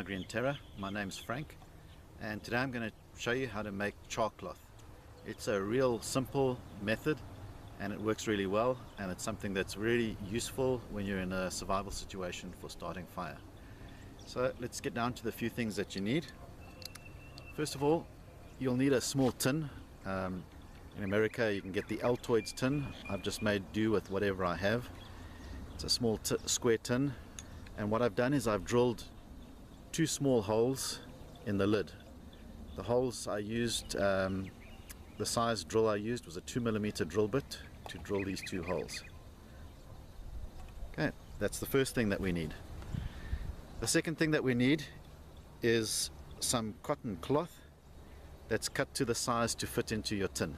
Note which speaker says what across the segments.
Speaker 1: My Green Terror. My name's Frank, and today I'm going to show you how to make char cloth. It's a real simple method and it works really well, and it's something that's really useful when you're in a survival situation for starting fire. So let's get down to the few things that you need. First of all, you'll need a small tin. In America you can get the Altoids tin. I've just made do with whatever I have. It's a small square tin, and what I've done is I've drilled two small holes in the lid. The holes I used, the size drill I used was a 2mm drill bit to drill these two holes. Okay, that's the first thing that we need. The second thing that we need is some cotton cloth that's cut to the size to fit into your tin.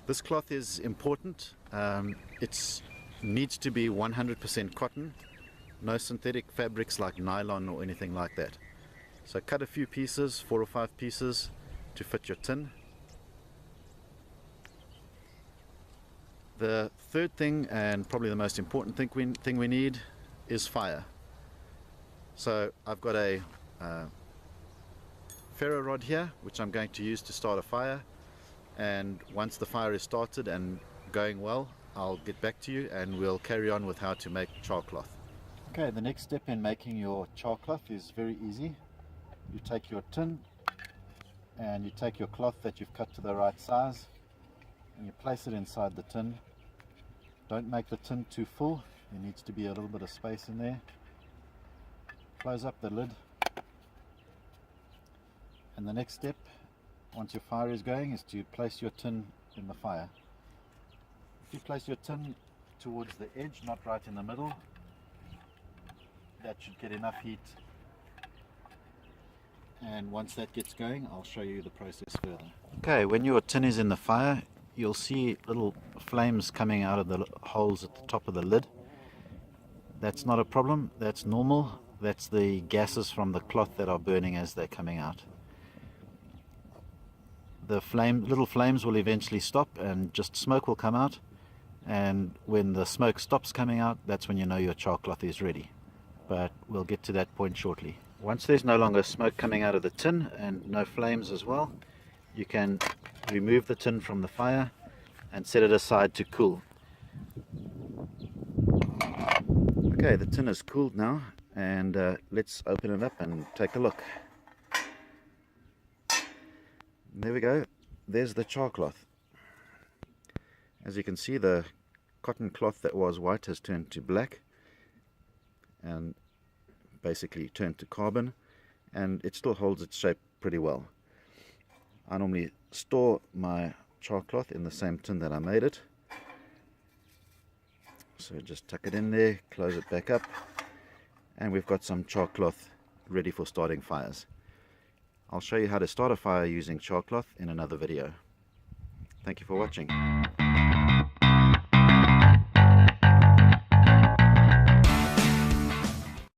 Speaker 1: This cloth is important. It needs to be 100% cotton. No synthetic fabrics like nylon or anything like that. So cut a few pieces, 4 or 5 pieces, to fit your tin. The third thing, and probably the most important thing we need, is fire. So I've got a ferro rod here, which I'm going to use to start a fire, and once the fire is started and going well, I'll get back to you and we'll carry on with how to make char cloth. Okay, the next step in making your char cloth is very easy. You take your tin and you take your cloth that you've cut to the right size and you place it inside the tin. Don't make the tin too full. There needs to be a little bit of space in there. Close up the lid. And the next step, once your fire is going, is to place your tin in the fire. If you place your tin towards the edge, not right in the middle, that should get enough heat, and once that gets going I'll show you the process further. Okay, when your tin is in the fire you'll see little flames coming out of the holes at the top of the lid. That's not a problem, that's normal. That's the gases from the cloth that are burning as they're coming out. The little flames will eventually stop and just smoke will come out, and when the smoke stops coming out, that's when you know your char cloth is ready. But we'll get to that point shortly. Once there's no longer smoke coming out of the tin and no flames as well, you can remove the tin from the fire and set it aside to cool. Okay, the tin is cooled now, and let's open it up and take a look. There we go, there's the char cloth. As you can see, the cotton cloth that was white has turned to black and basically turned to carbon, and it still holds its shape pretty well. I normally store my char cloth in the same tin that I made it, so just tuck it in there, close it back up, and we've got some char cloth ready for starting fires. I'll show you how to start a fire using char cloth in another video. Thank you for watching.